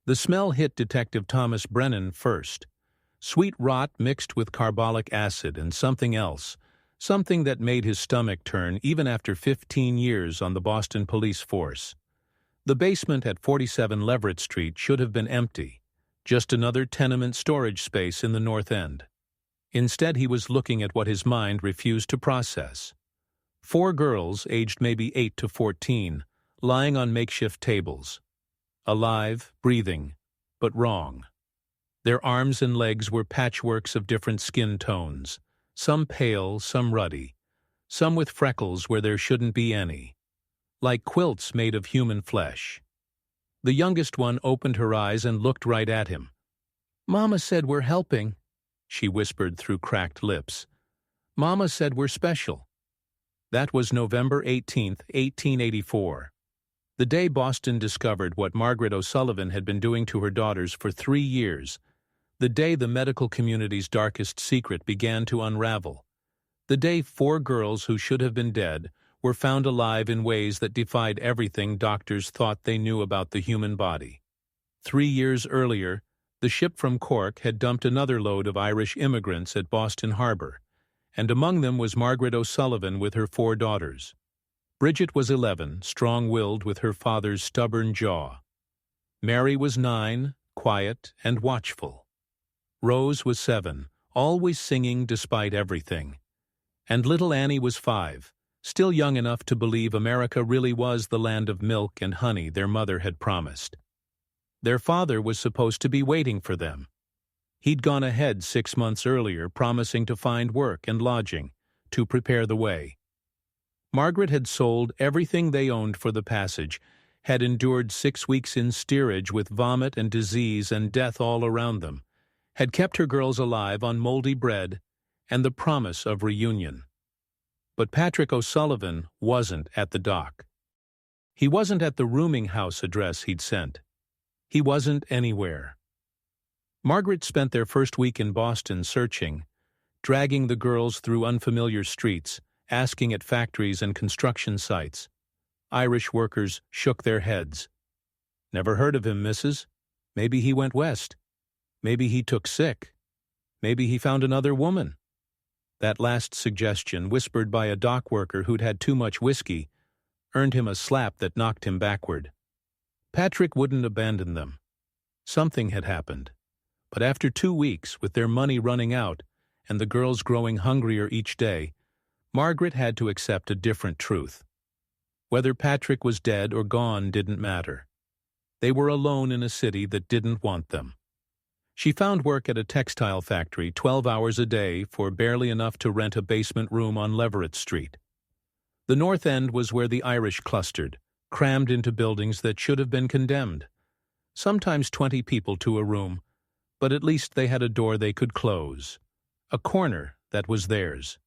The smell hit Detective Thomas Brennan first. Sweet rot mixed with carbolic acid and something else, something that made his stomach turn even after 15 years on the Boston police force. The basement at 47 Leverett Street should have been empty, just another tenement storage space in the North End. Instead, he was looking at what his mind refused to process. 4 girls, aged maybe 8 to 14, lying on makeshift tables. Alive, breathing, but wrong. Their arms and legs were patchworks of different skin tones, some pale, some ruddy, some with freckles where there shouldn't be any, like quilts made of human flesh. The youngest one opened her eyes and looked right at him. "Mama said we're helping," she whispered through cracked lips. "Mama said we're special." That was November 18th, 1884. The day Boston discovered what Margaret O'Sullivan had been doing to her daughters for 3 years. The day the medical community's darkest secret began to unravel. The day 4 girls who should have been dead were found alive in ways that defied everything doctors thought they knew about the human body. 3 years earlier, the ship from Cork had dumped another load of Irish immigrants at Boston Harbor, and among them was Margaret O'Sullivan with her 4 daughters. Bridget was 11, strong-willed with her father's stubborn jaw. Mary was 9, quiet and watchful. Rose was 7, always singing despite everything. And little Annie was 5, still young enough to believe America really was the land of milk and honey their mother had promised. Their father was supposed to be waiting for them. He'd gone ahead 6 months earlier, promising to find work and lodging, to prepare the way. Margaret had sold everything they owned for the passage, had endured 6 weeks in steerage with vomit and disease and death all around them, had kept her girls alive on moldy bread and the promise of reunion. But Patrick O'Sullivan wasn't at the dock. He wasn't at the rooming house address he'd sent. He wasn't anywhere. Margaret spent their first week in Boston searching, dragging the girls through unfamiliar streets, asking at factories and construction sites. Irish workers shook their heads. "Never heard of him, missus. Maybe he went west. Maybe he took sick. Maybe he found another woman." That last suggestion, whispered by a dock worker who'd had too much whiskey, earned him a slap that knocked him backward. Patrick wouldn't abandon them. Something had happened. But after 2 weeks, with their money running out and the girls growing hungrier each day, Margaret had to accept a different truth. Whether Patrick was dead or gone didn't matter. They were alone in a city that didn't want them. She found work at a textile factory 12 hours a day for barely enough to rent a basement room on Leverett Street. The North End was where the Irish clustered, crammed into buildings that should have been condemned. Sometimes 20 people to a room, but at least they had a door they could close, a corner that was theirs.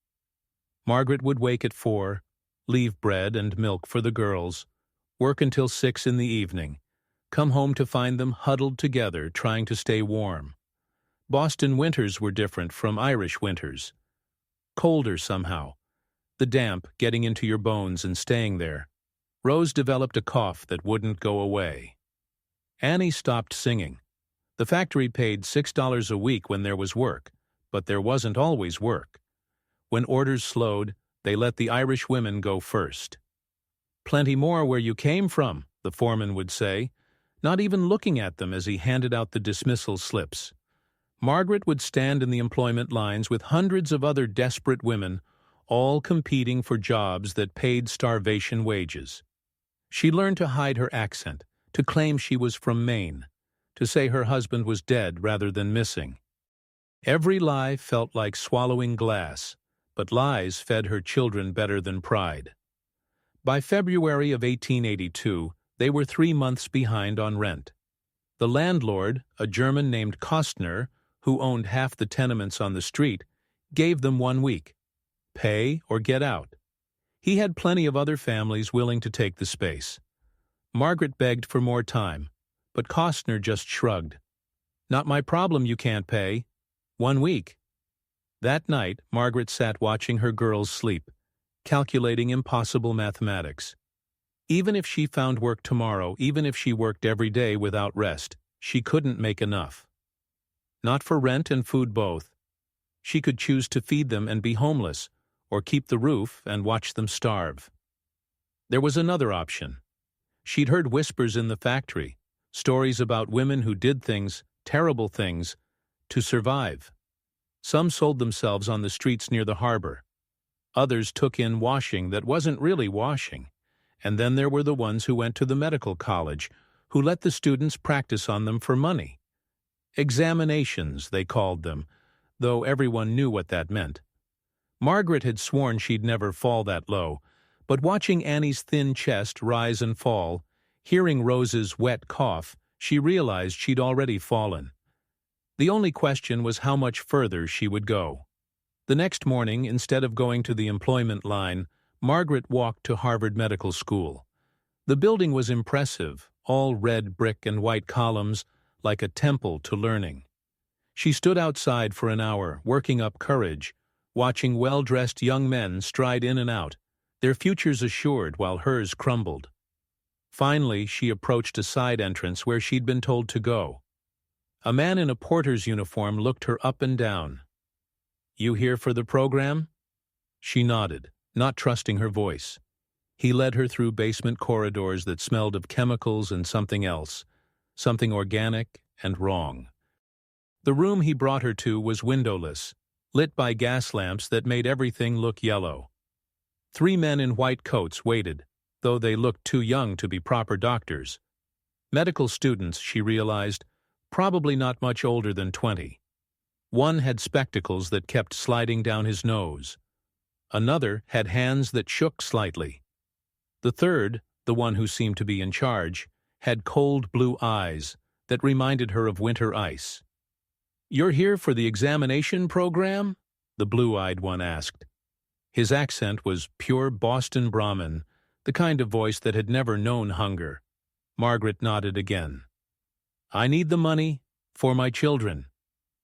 Margaret would wake at 4, leave bread and milk for the girls, work until 6 in the evening, come home to find them huddled together trying to stay warm. Boston winters were different from Irish winters. Colder somehow, the damp getting into your bones and staying there. Rose developed a cough that wouldn't go away. Annie stopped singing. The factory paid $6 a week when there was work, but there wasn't always work. When orders slowed, they let the Irish women go first. "Plenty more where you came from," the foreman would say, not even looking at them as he handed out the dismissal slips. Margaret would stand in the employment lines with hundreds of other desperate women, all competing for jobs that paid starvation wages. She learned to hide her accent, to claim she was from Maine, to say her husband was dead rather than missing. Every lie felt like swallowing glass, but lies fed her children better than pride. By February of 1882, they were 3 months behind on rent. The landlord, a German named Kostner, who owned half the tenements on the street, gave them 1 week. Pay or get out. He had plenty of other families willing to take the space. Margaret begged for more time, but Kostner just shrugged. "Not my problem you can't pay. 1 week. That night, Margaret sat watching her girls sleep, calculating impossible mathematics. Even if she found work tomorrow, even if she worked every day without rest, She couldn't make enough. Not for rent and food both. She could choose to feed them and be homeless, or keep the roof and watch them starve. There was another option. She'd heard whispers in the factory, stories about women who did things, terrible things, to survive. Some sold themselves on the streets near the harbor. Others took in washing that wasn't really washing. And then there were the ones who went to the medical college, who let the students practice on them for money. Examinations, they called them, though everyone knew what that meant. Margaret had sworn she'd never fall that low, but watching Annie's thin chest rise and fall, hearing Rose's wet cough, she realized she'd already fallen. The only question was how much further she would go. The next morning, instead of going to the employment line, Margaret walked to Harvard Medical School. The building was impressive, all red brick and white columns, like a temple to learning. She stood outside for an hour, working up courage, watching well-dressed young men stride in and out, their futures assured while hers crumbled. Finally, she approached a side entrance where she'd been told to go. A man in a porter's uniform looked her up and down. "You here for the program?" She nodded, not trusting her voice. He led her through basement corridors that smelled of chemicals and something else, something organic and wrong. The room he brought her to was windowless, lit by gas lamps that made everything look yellow. 3 men in white coats waited, though they looked too young to be proper doctors. Medical students, she realized, probably not much older than 20. One had spectacles that kept sliding down his nose. Another had hands that shook slightly. The third, the one who seemed to be in charge, had cold blue eyes that reminded her of winter ice. "You're here for the examination program?" the blue-eyed one asked. His accent was pure Boston Brahmin, the kind of voice that had never known hunger. Margaret nodded again. "I need the money for my children."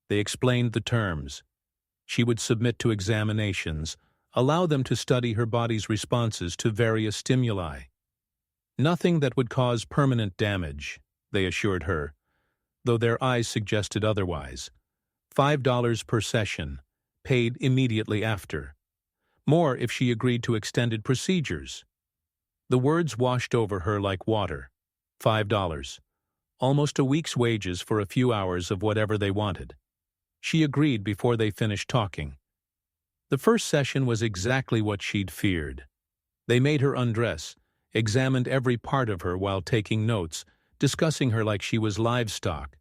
They explained the terms. She would submit to examinations, allow them to study her body's responses to various stimuli. Nothing that would cause permanent damage, they assured her, though their eyes suggested otherwise. $5 per session, paid immediately after. More if she agreed to extended procedures. The words washed over her like water. $5. Almost a week's wages for a few hours of whatever they wanted. She agreed before they finished talking. The first session was exactly what she'd feared. They made her undress, examined every part of her while taking notes, discussing her like she was livestock.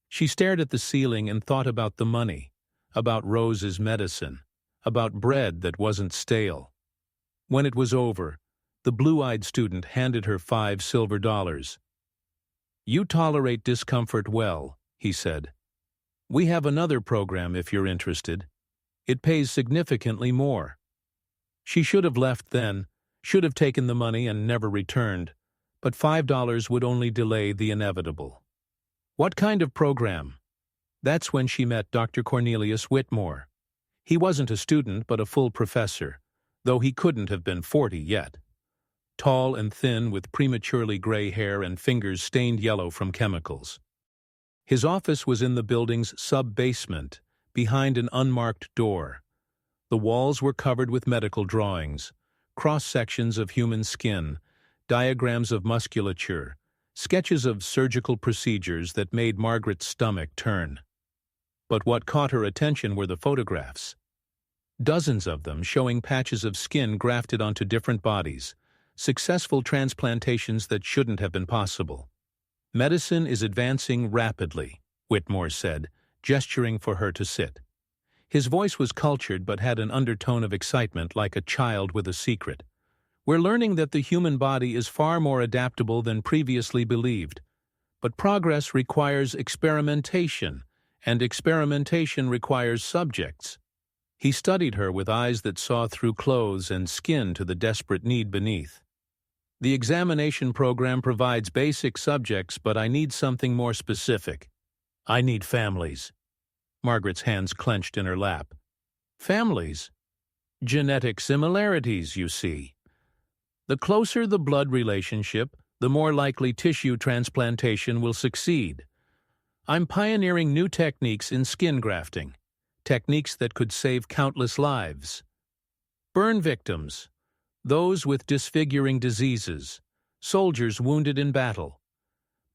She stared at the ceiling and thought about the money, about Rose's medicine, about bread that wasn't stale. When it was over, the blue-eyed student handed her $5 silver. "You tolerate discomfort well," he said. "We have another program if you're interested. It pays significantly more." She should have left then, should have taken the money and never returned, but $5 would only delay the inevitable. What kind of program? That's when she met Dr. Cornelius Whitmore. He wasn't a student but a full professor, though he couldn't have been 40 yet. Tall and thin with prematurely gray hair and fingers stained yellow from chemicals. His office was in the building's sub-basement, behind an unmarked door. The walls were covered with medical drawings, cross-sections of human skin, diagrams of musculature, sketches of surgical procedures that made Margaret's stomach turn. But what caught her attention were the photographs. Dozens of them showing patches of skin grafted onto different bodies, successful transplantations that shouldn't have been possible. "Medicine is advancing rapidly," Whitmore said, gesturing for her to sit. His voice was cultured but had an undertone of excitement like a child with a secret. "We're learning that the human body is far more adaptable than previously believed. But progress requires experimentation, and experimentation requires subjects." He studied her with eyes that saw through clothes and skin to the desperate need beneath. "The examination program provides basic subjects, but I need something more specific. I need families." Margaret's hands clenched in her lap. "Families?" "Genetic similarities, you see. The closer the blood relationship, the more likely tissue transplantation will succeed. I'm pioneering new techniques in skin grafting, techniques that could save countless lives. Burn victims, those with disfiguring diseases, soldiers wounded in battle.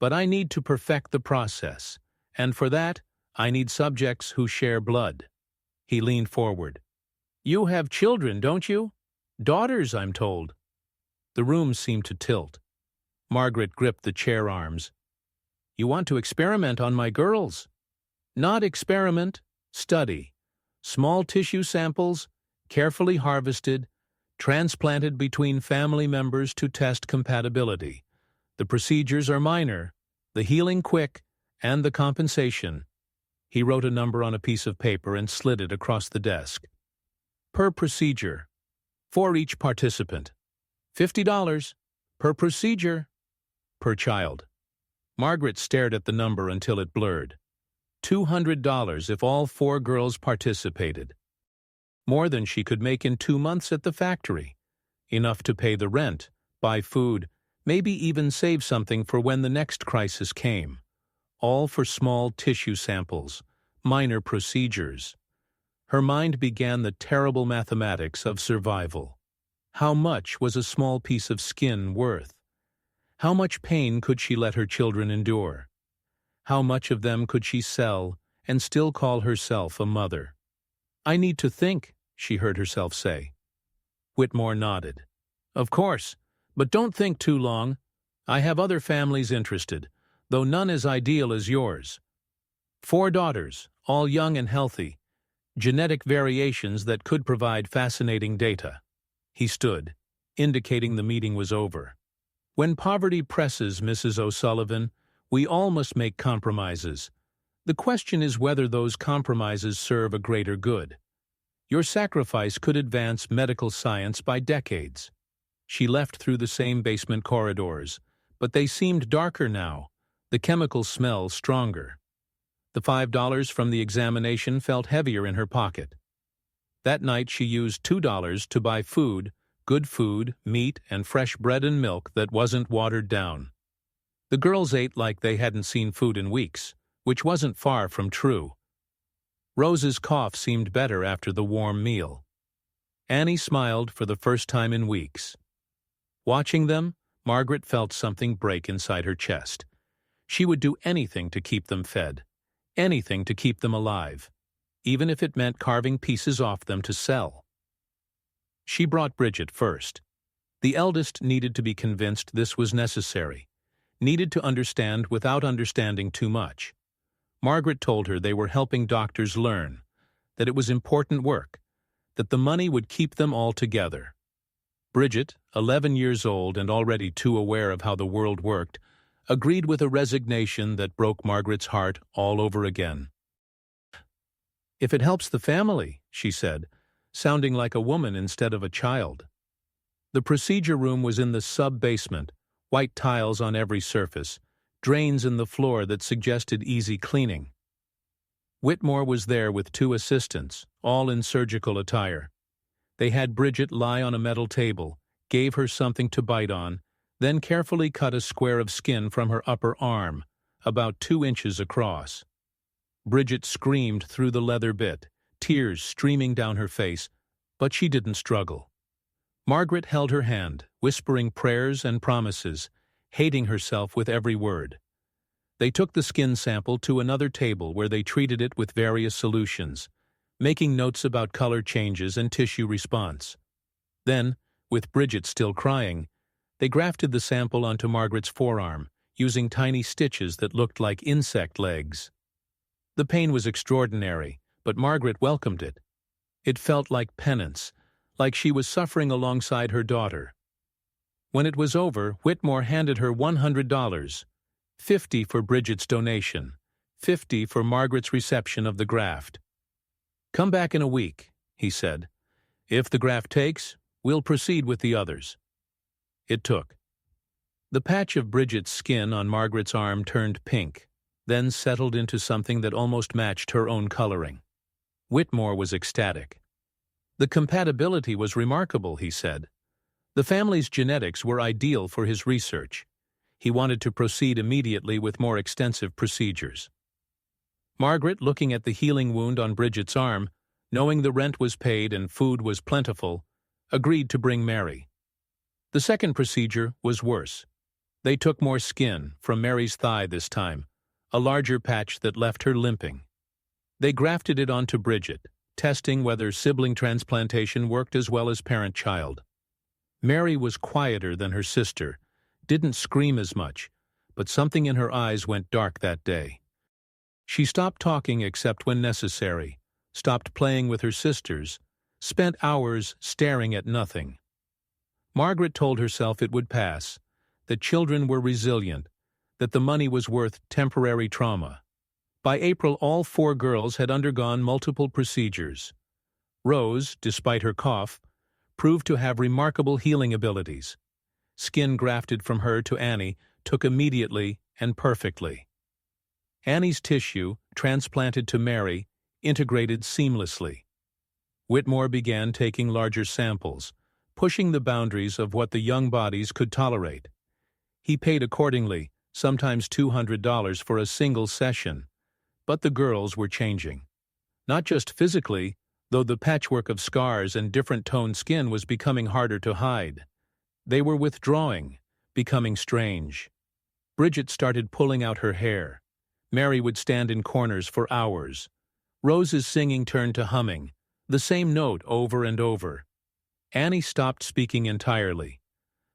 But I need to perfect the process, and for that, I need subjects who share blood. He leaned forward. You have children, don't you? Daughters, I'm told. The room seemed to tilt. Margaret gripped the chair arms. You want to experiment on my girls? Not experiment, study. Small tissue samples, carefully harvested, transplanted between family members to test compatibility. The procedures are minor, the healing quick, and the compensation. He wrote a number on a piece of paper and slid it across the desk. Per procedure. For each participant. $50. Per procedure. Per child. Margaret stared at the number until it blurred. $200 if all 4 girls participated. More than she could make in 2 months at the factory. Enough to pay the rent, buy food, maybe even save something for when the next crisis came. All for small tissue samples, minor procedures. Her mind began the terrible mathematics of survival. How much was a small piece of skin worth? How much pain could she let her children endure? How much of them could she sell and still call herself a mother? I need to think, she heard herself say. Whitmore nodded. Of course, but don't think too long. I have other families interested, though none as ideal as yours. 4 daughters, all young and healthy. Genetic variations that could provide fascinating data. He stood, indicating the meeting was over. When poverty presses, Mrs. O'Sullivan, we all must make compromises. The question is whether those compromises serve a greater good. Your sacrifice could advance medical science by decades. She left through the same basement corridors, but they seemed darker now, the chemical smell stronger. The $5 from the examination felt heavier in her pocket. That night she used $2 to buy food, good food, meat, and fresh bread and milk that wasn't watered down. The girls ate like they hadn't seen food in weeks, which wasn't far from true. Rose's cough seemed better after the warm meal. Annie smiled for the first time in weeks. Watching them, Margaret felt something break inside her chest. She would do anything to keep them fed, anything to keep them alive, even if it meant carving pieces off them to sell. She brought Bridget first. The eldest needed to be convinced this was necessary, needed to understand without understanding too much. Margaret told her they were helping doctors learn, that it was important work, that the money would keep them all together. Bridget, 11 years old and already too aware of how the world worked, agreed with a resignation that broke Margaret's heart all over again. If it helps the family, she said, sounding like a woman instead of a child. The procedure room was in the sub-basement, white tiles on every surface, drains in the floor that suggested easy cleaning. Whitmore was there with 2 assistants, all in surgical attire. They had Bridget lie on a metal table, gave her something to bite on, then carefully cut a square of skin from her upper arm, about 2 inches across. Bridget screamed through the leather bit, tears streaming down her face, but she didn't struggle. Margaret held her hand, whispering prayers and promises, hating herself with every word. They took the skin sample to another table where they treated it with various solutions, making notes about color changes and tissue response. Then, with Bridget still crying, they grafted the sample onto Margaret's forearm, using tiny stitches that looked like insect legs. The pain was extraordinary, but Margaret welcomed it. It felt like penance, like she was suffering alongside her daughter. When it was over, Whitmore handed her $100, $50 for Bridget's donation, $50 for Margaret's reception of the graft. Come back in a week, he said. If the graft takes, we'll proceed with the others. It took. The patch of Bridget's skin on Margaret's arm turned pink, then settled into something that almost matched her own coloring. Whitmore was ecstatic. The compatibility was remarkable, he said. The family's genetics were ideal for his research. He wanted to proceed immediately with more extensive procedures. Margaret, looking at the healing wound on Bridget's arm, knowing the rent was paid and food was plentiful, agreed to bring Mary. The second procedure was worse. They took more skin, from Mary's thigh this time, a larger patch that left her limping. They grafted it onto Bridget, testing whether sibling transplantation worked as well as parent-child. Mary was quieter than her sister, didn't scream as much, but something in her eyes went dark that day. She stopped talking except when necessary, stopped playing with her sisters, spent hours staring at nothing. Margaret told herself it would pass, that children were resilient, that the money was worth temporary trauma. By April, all 4 girls had undergone multiple procedures. Rose, despite her cough, proved to have remarkable healing abilities. Skin grafted from her to Annie took immediately and perfectly. Annie's tissue, transplanted to Mary, integrated seamlessly. Whitmore began taking larger samples, pushing the boundaries of what the young bodies could tolerate. He paid accordingly, sometimes $200 for a single session. But the girls were changing. Not just physically, though the patchwork of scars and different toned skin was becoming harder to hide. They were withdrawing, becoming strange. Bridget started pulling out her hair. Mary would stand in corners for hours. Rose's singing turned to humming, the same note over and over. Annie stopped speaking entirely.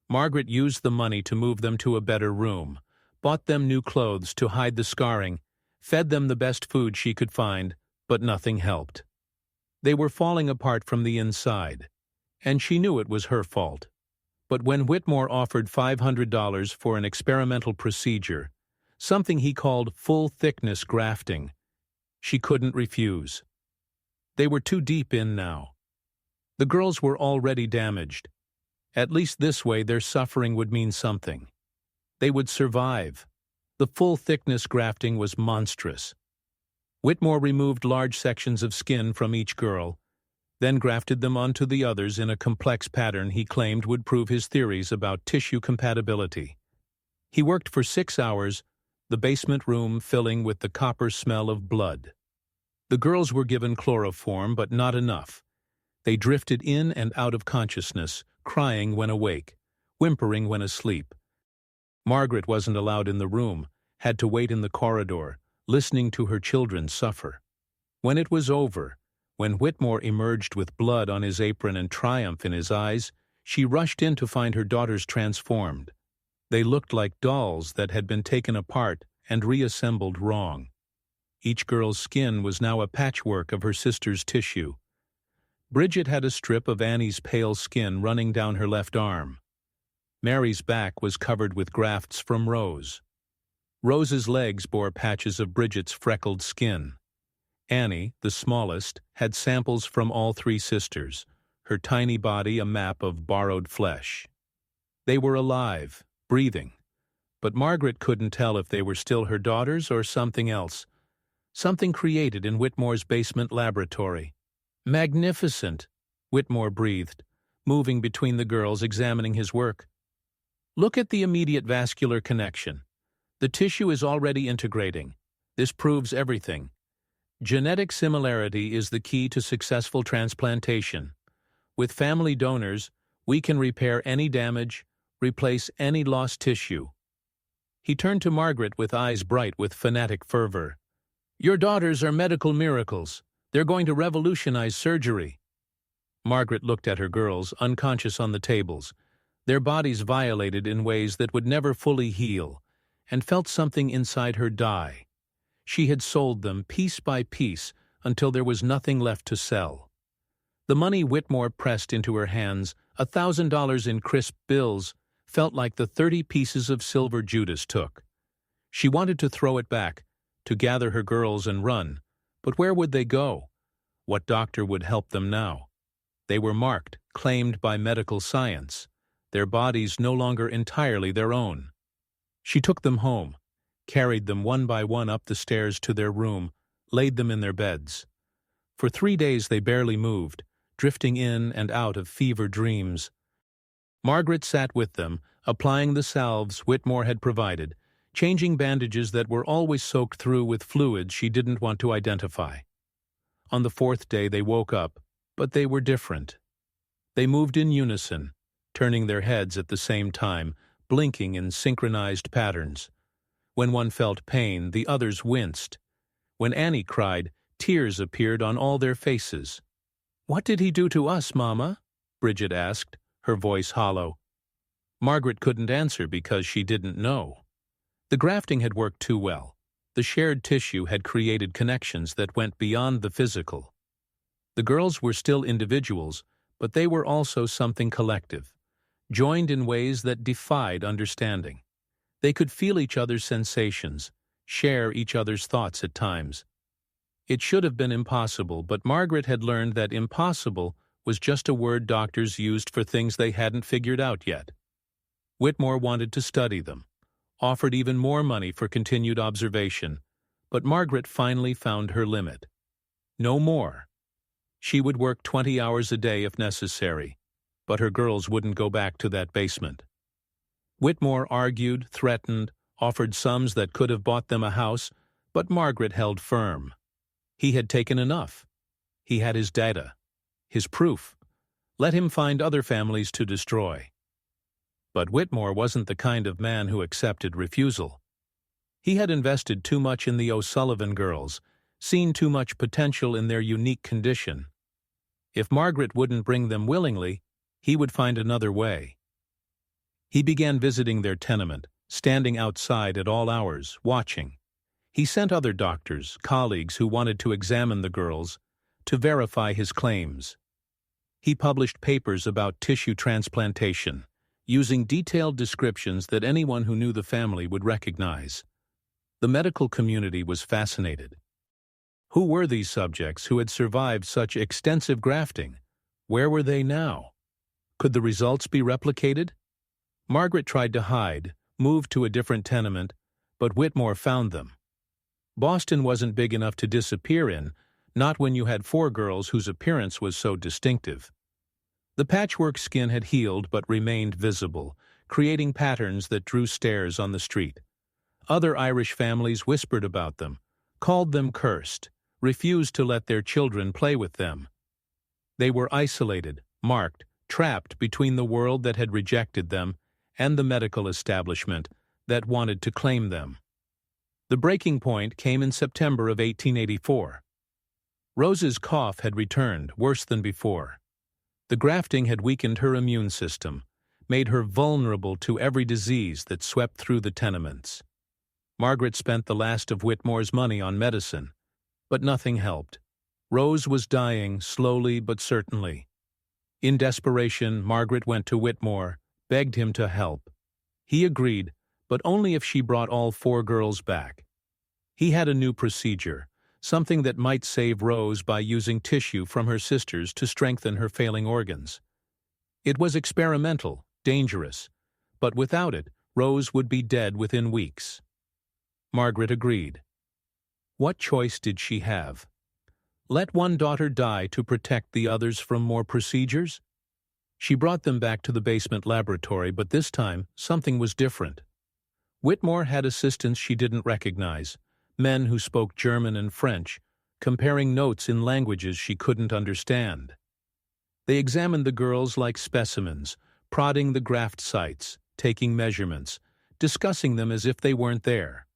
Margaret used the money to move them to a better room, bought them new clothes to hide the scarring, fed them the best food she could find, but nothing helped. They were falling apart from the inside, and she knew it was her fault. But when Whitmore offered $500 for an experimental procedure, something he called full-thickness grafting, she couldn't refuse. They were too deep in now. The girls were already damaged. At least this way their suffering would mean something. They would survive. The full-thickness grafting was monstrous. Whitmore removed large sections of skin from each girl, then grafted them onto the others in a complex pattern he claimed would prove his theories about tissue compatibility. He worked for 6 hours, the basement room filling with the copper smell of blood. The girls were given chloroform, but not enough. They drifted in and out of consciousness, crying when awake, whimpering when asleep. Margaret wasn't allowed in the room, had to wait in the corridor, listening to her children suffer. When it was over, when Whitmore emerged with blood on his apron and triumph in his eyes, she rushed in to find her daughters transformed. They looked like dolls that had been taken apart and reassembled wrong. Each girl's skin was now a patchwork of her sister's tissue. Bridget had a strip of Annie's pale skin running down her left arm. Mary's back was covered with grafts from Rose. Rose's legs bore patches of Bridget's freckled skin. Annie, the smallest, had samples from all 3 sisters, her tiny body a map of borrowed flesh. They were alive, breathing, but Margaret couldn't tell if they were still her daughters or something else, something created in Whitmore's basement laboratory. "Magnificent," Whitmore breathed, moving between the girls, examining his work. "Look at the immediate vascular connection. The tissue is already integrating. This proves everything. Genetic similarity is the key to successful transplantation. With family donors, we can repair any damage, replace any lost tissue." He turned to Margaret with eyes bright with fanatic fervor. "Your daughters are medical miracles. They're going to revolutionize surgery." Margaret looked at her girls, unconscious on the tables, their bodies violated in ways that would never fully heal, and felt something inside her die. She had sold them piece by piece until there was nothing left to sell. The money Whitmore pressed into her hands, $1,000 in crisp bills, felt like the 30 pieces of silver Judas took. She wanted to throw it back, to gather her girls and run, but where would they go? What doctor would help them now? They were marked, claimed by medical science, their bodies no longer entirely their own. She took them home, carried them one by one up the stairs to their room, laid them in their beds. For 3 days they barely moved, drifting in and out of fever dreams. Margaret sat with them, applying the salves Whitmore had provided, changing bandages that were always soaked through with fluids she didn't want to identify. On the fourth day they woke up, but they were different. They moved in unison, turning their heads at the same time, blinking in synchronized patterns. When one felt pain, the others winced. When Annie cried, tears appeared on all their faces. "What did he do to us, Mama?" Bridget asked, her voice hollow. Margaret couldn't answer because she didn't know. The grafting had worked too well. The shared tissue had created connections that went beyond the physical. The girls were still individuals, but they were also something collective, joined in ways that defied understanding. They could feel each other's sensations, share each other's thoughts at times. It should have been impossible, but Margaret had learned that impossible was just a word doctors used for things they hadn't figured out yet. Whitmore wanted to study them, offered even more money for continued observation, but Margaret finally found her limit. No more. She would work 20 hours a day if necessary, but her girls wouldn't go back to that basement. Whitmore argued, threatened, offered sums that could have bought them a house, but Margaret held firm. He had taken enough. He had his data, his proof. Let him find other families to destroy. But Whitmore wasn't the kind of man who accepted refusal. He had invested too much in the O'Sullivan girls, seen too much potential in their unique condition. If Margaret wouldn't bring them willingly, he would find another way. He began visiting their tenement, standing outside at all hours, watching. He sent other doctors, colleagues who wanted to examine the girls, to verify his claims. He published papers about tissue transplantation, using detailed descriptions that anyone who knew the family would recognize. The medical community was fascinated. Who were these subjects who had survived such extensive grafting? Where were they now? Could the results be replicated? Margaret tried to hide, moved to a different tenement, but Whitmore found them. Boston wasn't big enough to disappear in, not when you had 4 girls whose appearance was so distinctive. The patchwork skin had healed but remained visible, creating patterns that drew stares on the street. Other Irish families whispered about them, called them cursed, refused to let their children play with them. They were isolated, marked, trapped between the world that had rejected them and the medical establishment that wanted to claim them. The breaking point came in September of 1884. Rose's cough had returned, worse than before. The grafting had weakened her immune system, made her vulnerable to every disease that swept through the tenements. Margaret spent the last of Whitmore's money on medicine, but nothing helped. Rose was dying, slowly but certainly. In desperation, Margaret went to Whitmore, begged him to help. He agreed, but only if she brought all 4 girls back. He had a new procedure, something that might save Rose by using tissue from her sisters to strengthen her failing organs. It was experimental, dangerous, but without it, Rose would be dead within weeks. Margaret agreed. What choice did she have? Let one daughter die to protect the others from more procedures? She brought them back to the basement laboratory, but this time something was different. Whitmore had assistants she didn't recognize, men who spoke German and French, comparing notes in languages she couldn't understand. They examined the girls like specimens, prodding the graft sites, taking measurements, discussing them as if they weren't there.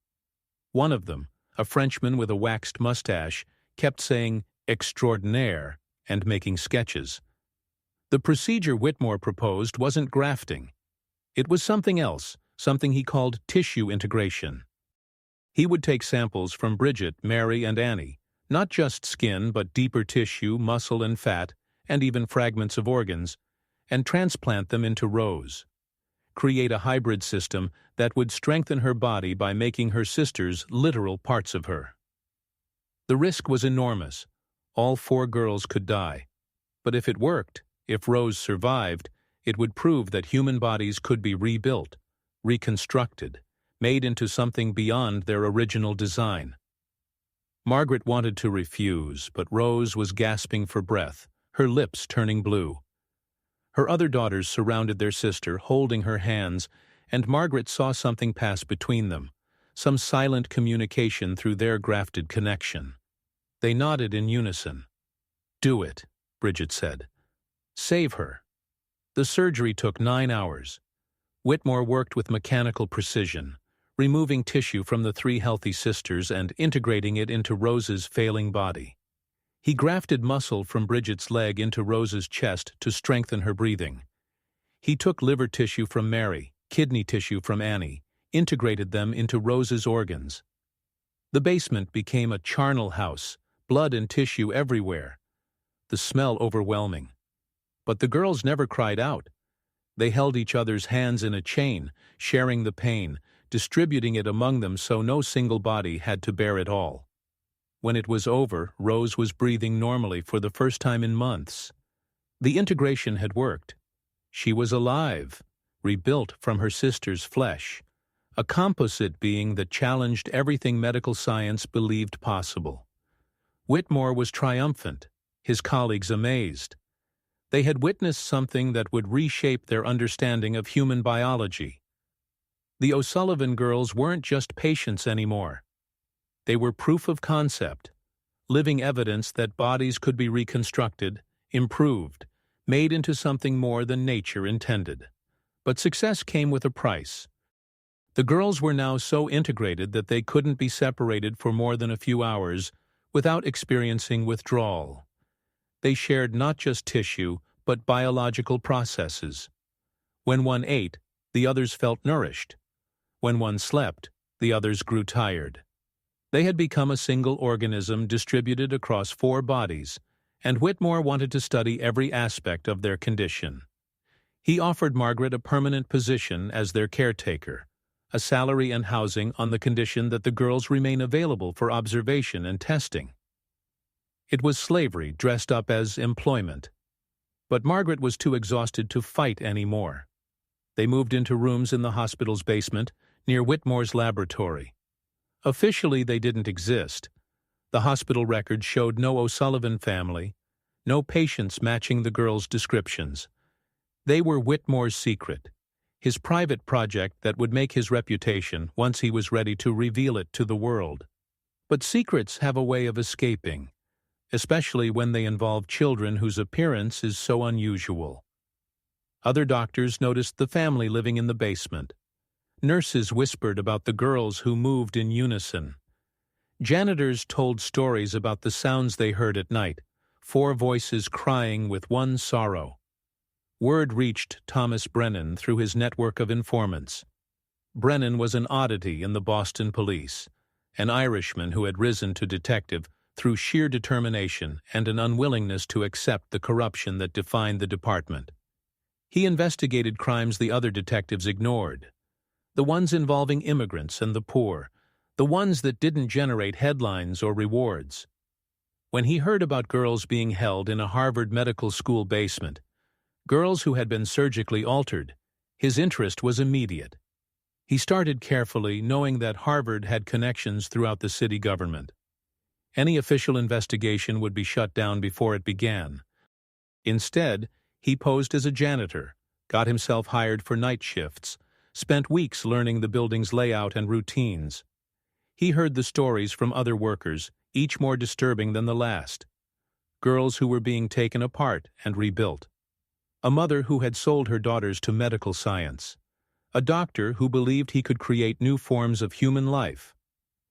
One of them, a Frenchman with a waxed mustache, kept saying extraordinaire and making sketches. The procedure Whitmore proposed wasn't grafting. It was something else, something he called tissue integration. He would take samples from Bridget, Mary, and Annie, not just skin but deeper tissue, muscle and fat, and even fragments of organs, and transplant them into Rose. Create a hybrid system that would strengthen her body by making her sisters literal parts of her. The risk was enormous. All 4 girls could die. But if it worked, if Rose survived, it would prove that human bodies could be rebuilt, reconstructed, made into something beyond their original design. Margaret wanted to refuse, but Rose was gasping for breath, her lips turning blue. Her other daughters surrounded their sister, holding her hands, and Margaret saw something pass between them, some silent communication through their grafted connection. They nodded in unison. "Do it," Bridget said. "Save her." The surgery took 9 hours. Whitmore worked with mechanical precision, removing tissue from the 3 healthy sisters and integrating it into Rose's failing body. He grafted muscle from Bridget's leg into Rose's chest to strengthen her breathing. He took liver tissue from Mary, kidney tissue from Annie, integrated them into Rose's organs. The basement became a charnel house, blood and tissue everywhere, the smell overwhelming. But the girls never cried out. They held each other's hands in a chain, sharing the pain, distributing it among them so no single body had to bear it all. When it was over, Rose was breathing normally for the first time in months. The integration had worked. She was alive, rebuilt from her sister's flesh, a composite being that challenged everything medical science believed possible. Whitmore was triumphant, his colleagues amazed. They had witnessed something that would reshape their understanding of human biology. The O'Sullivan girls weren't just patients anymore. They were proof of concept, living evidence that bodies could be reconstructed, improved, made into something more than nature intended. But success came with a price. The girls were now so integrated that they couldn't be separated for more than a few hours without experiencing withdrawal. They shared not just tissue, but biological processes. When one ate, the others felt nourished. When one slept, the others grew tired. They had become a single organism distributed across 4 bodies, and Whitmore wanted to study every aspect of their condition. He offered Margaret a permanent position as their caretaker, a salary and housing on the condition that the girls remain available for observation and testing. It was slavery dressed up as employment. But Margaret was too exhausted to fight anymore. They moved into rooms in the hospital's basement, near Whitmore's laboratory. Officially, they didn't exist. The hospital records showed no O'Sullivan family, no patients matching the girls' descriptions. They were Whitmore's secret, his private project that would make his reputation once he was ready to reveal it to the world. But secrets have a way of escaping, especially when they involve children whose appearance is so unusual. Other doctors noticed the family living in the basement. Nurses whispered about the girls who moved in unison. Janitors told stories about the sounds they heard at night, 4 voices crying with one sorrow. Word reached Thomas Brennan through his network of informants. Brennan was an oddity in the Boston police, an Irishman who had risen to detective through sheer determination and an unwillingness to accept the corruption that defined the department. He investigated crimes the other detectives ignored, the ones involving immigrants and the poor, the ones that didn't generate headlines or rewards. When he heard about girls being held in a Harvard Medical School basement, girls who had been surgically altered, his interest was immediate. He started carefully, knowing that Harvard had connections throughout the city government. Any official investigation would be shut down before it began. Instead, he posed as a janitor, got himself hired for night shifts, spent weeks learning the building's layout and routines. He heard the stories from other workers, each more disturbing than the last. Girls who were being taken apart and rebuilt. A mother who had sold her daughters to medical science. A doctor who believed he could create new forms of human life.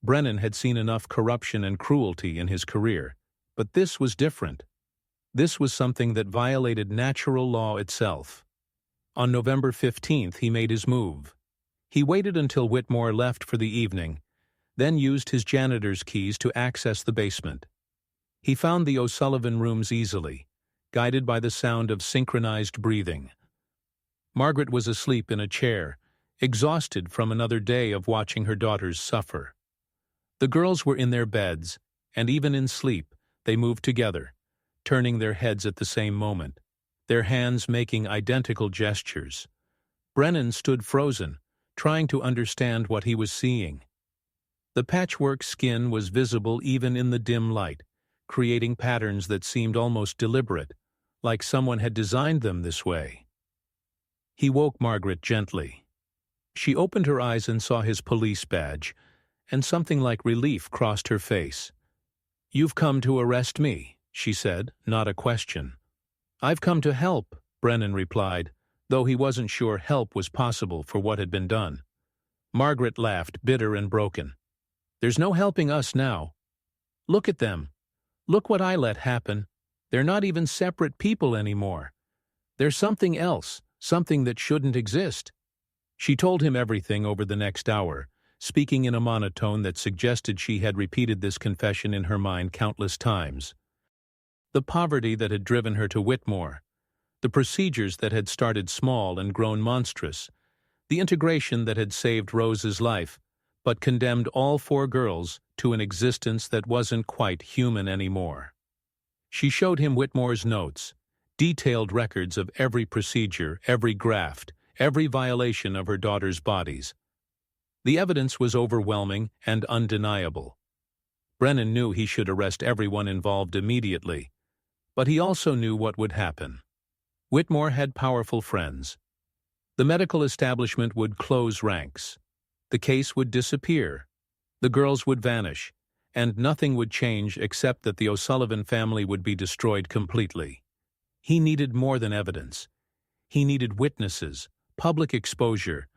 Brennan had seen enough corruption and cruelty in his career, but this was different. This was something that violated natural law itself. On November 15th, he made his move. He waited until Whitmore left for the evening, then used his janitor's keys to access the basement. He found the O'Sullivan rooms easily, guided by the sound of synchronized breathing. Margaret was asleep in a chair, exhausted from another day of watching her daughters suffer. The girls were in their beds, and even in sleep, they moved together, turning their heads at the same moment, their hands making identical gestures. Brennan stood frozen, trying to understand what he was seeing. The patchwork skin was visible even in the dim light, creating patterns that seemed almost deliberate, like someone had designed them this way. He woke Margaret gently. She opened her eyes and saw his police badge, and something like relief crossed her face. "You've come to arrest me," she said, not a question. "I've come to help," Brennan replied, though he wasn't sure help was possible for what had been done. Margaret laughed, bitter and broken. "There's no helping us now. Look at them. Look what I let happen. They're not even separate people anymore. There's something else, something that shouldn't exist." She told him everything over the next hour, speaking in a monotone that suggested she had repeated this confession in her mind countless times. The poverty that had driven her to Whitmore, the procedures that had started small and grown monstrous, the integration that had saved Rose's life, but condemned all 4 girls to an existence that wasn't quite human anymore. She showed him Whitmore's notes, detailed records of every procedure, every graft, every violation of her daughter's bodies. The evidence was overwhelming and undeniable. Brennan knew he should arrest everyone involved immediately, but he also knew what would happen. Whitmore had powerful friends. The medical establishment would close ranks. The case would disappear. The girls would vanish, and nothing would change except that the O'Sullivan family would be destroyed completely. He needed more than evidence. He needed witnesses, public exposure,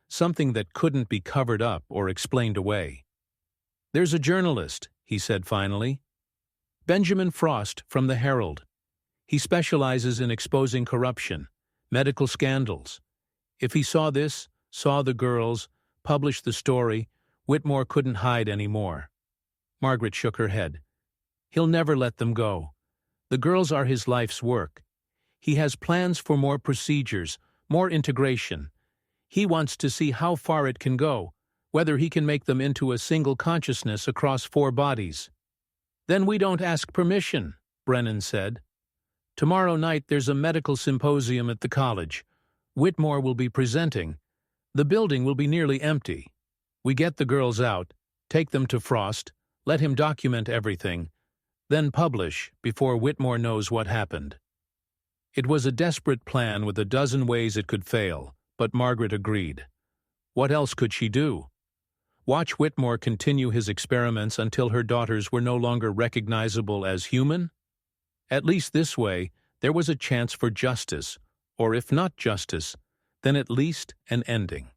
something that couldn't be covered up or explained away. "There's a journalist," he said finally. "Benjamin Frost from the Herald. He specializes in exposing corruption, medical scandals. If he saw this, saw the girls, published the story, Whitmore couldn't hide anymore." Margaret shook her head. "He'll never let them go. The girls are his life's work. He has plans for more procedures, more integration. He wants to see how far it can go, whether he can make them into a single consciousness across 4 bodies." "Then we don't ask permission," Brennan said. "Tomorrow night there's a medical symposium at the college. Whitmore will be presenting. The building will be nearly empty. We get the girls out, take them to Frost, let him document everything, then publish before Whitmore knows what happened." It was a desperate plan with a dozen ways it could fail, but Margaret agreed. What else could she do? Watch Whitmore continue his experiments until her daughters were no longer recognizable as human? At least this way, there was a chance for justice, or if not justice, then at least an ending.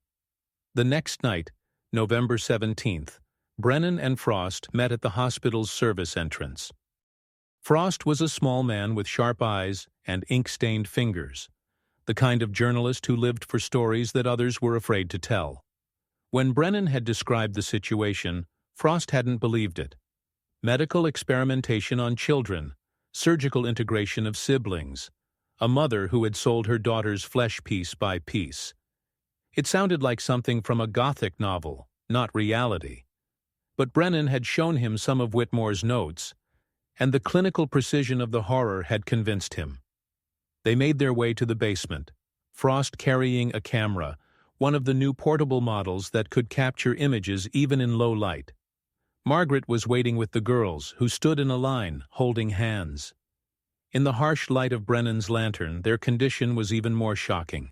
The next night, November 17th, Brennan and Frost met at the hospital's service entrance. Frost was a small man with sharp eyes and ink-stained fingers, the kind of journalist who lived for stories that others were afraid to tell. When Brennan had described the situation, Frost hadn't believed it. Medical experimentation on children, surgical integration of siblings, a mother who had sold her daughter's flesh piece by piece. It sounded like something from a Gothic novel, not reality. But Brennan had shown him some of Whitmore's notes, and the clinical precision of the horror had convinced him. They made their way to the basement, Frost carrying a camera, one of the new portable models that could capture images even in low light. Margaret was waiting with the girls, who stood in a line, holding hands. In the harsh light of Brennan's lantern, their condition was even more shocking.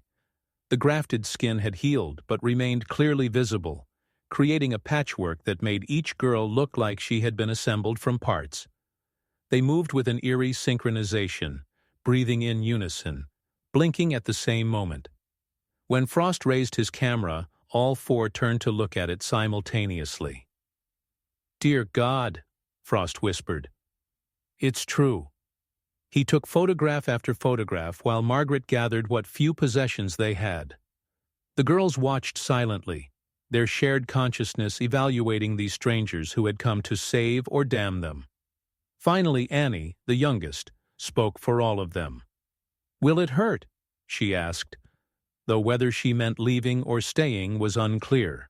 The grafted skin had healed but remained clearly visible, creating a patchwork that made each girl look like she had been assembled from parts. They moved with an eerie synchronization, breathing in unison, blinking at the same moment. When Frost raised his camera, all 4 turned to look at it simultaneously. "Dear God," Frost whispered. "It's true." He took photograph after photograph while Margaret gathered what few possessions they had. The girls watched silently, their shared consciousness evaluating these strangers who had come to save or damn them. Finally, Annie, the youngest, spoke for all of them. "Will it hurt?" she asked, though whether she meant leaving or staying was unclear.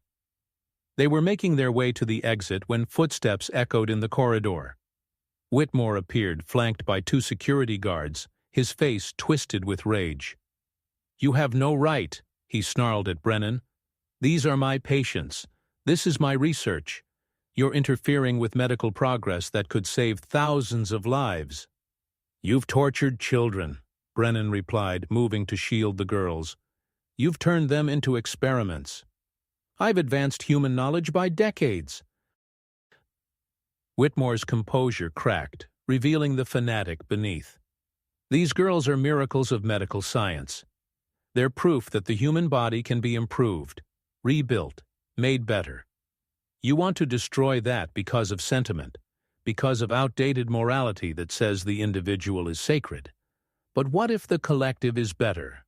They were making their way to the exit when footsteps echoed in the corridor. Whitmore appeared, flanked by 2 security guards, his face twisted with rage. "You have no right," he snarled at Brennan. "These are my patients. This is my research. You're interfering with medical progress that could save thousands of lives." "You've tortured children," Brennan replied, moving to shield the girls. "You've turned them into experiments." "I've advanced human knowledge by decades. Whitmore's composure cracked, revealing the fanatic beneath. These girls are miracles of medical science. They're proof that the human body can be improved, rebuilt, made better. You want to destroy that because of sentiment, because of outdated morality that says the individual is sacred. But what if the collective is better?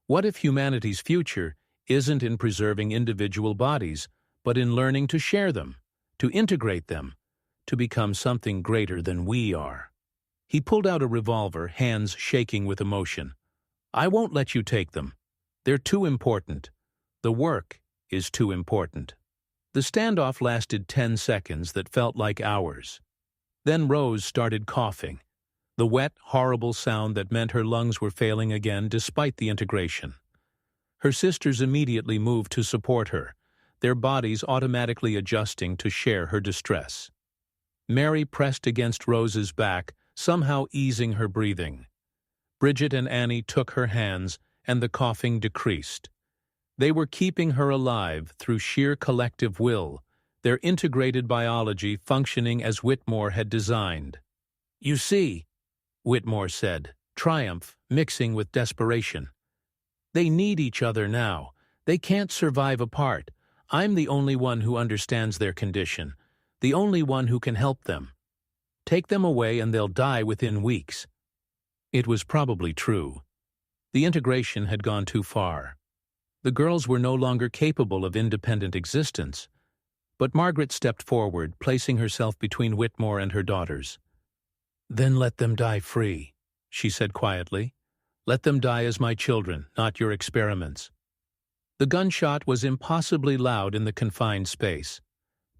What if humanity's future isn't in preserving individual bodies, but in learning to share them, to integrate them, to become something greater than we are? He pulled out a revolver, hands shaking with emotion. I won't let you take them. They're too important. The work is too important. The standoff lasted 10 seconds that felt like hours. Then Rose started coughing, the wet, horrible sound that meant her lungs were failing again despite the integration. Her sisters immediately moved to support her, their bodies automatically adjusting to share her distress. Mary pressed against Rose's back, somehow easing her breathing. Bridget and Annie took her hands, and the coughing decreased. They were keeping her alive through sheer collective will, their integrated biology functioning as Whitmore had designed. You see, Whitmore said, triumph mixing with desperation. They need each other now. They can't survive apart. I'm the only one who understands their condition, the only one who can help them. Take them away and they'll die within weeks. It was probably true. The integration had gone too far. The girls were no longer capable of independent existence. But Margaret stepped forward, placing herself between Whitmore and her daughters. Then let them die free, she said quietly. Let them die as my children, not your experiments. The gunshot was impossibly loud in the confined space.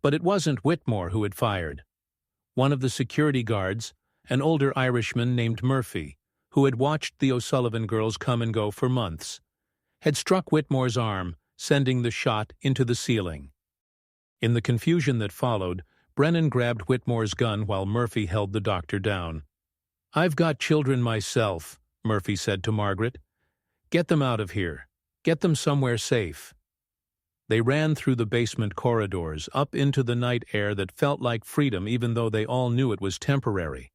But it wasn't Whitmore who had fired. One of the security guards, an older Irishman named Murphy, who had watched the O'Sullivan girls come and go for months, had struck Whitmore's arm, sending the shot into the ceiling. In the confusion that followed, Brennan grabbed Whitmore's gun while Murphy held the doctor down. I've got children myself, Murphy said to Margaret. Get them out of here. Get them somewhere safe. They ran through the basement corridors, up into the night air that felt like freedom even though they all knew it was temporary.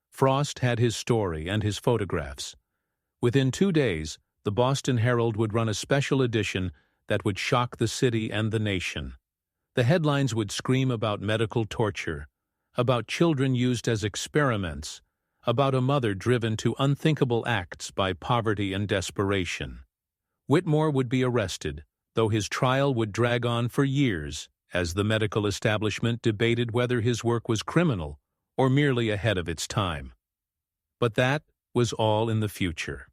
Frost had his story and his photographs. Within 2 days, the Boston Herald would run a special edition that would shock the city and the nation. The headlines would scream about medical torture, about children used as experiments, about a mother driven to unthinkable acts by poverty and desperation. Whitmore would be arrested, though his trial would drag on for years as the medical establishment debated whether his work was criminal or merely ahead of its time. But that was all in the future.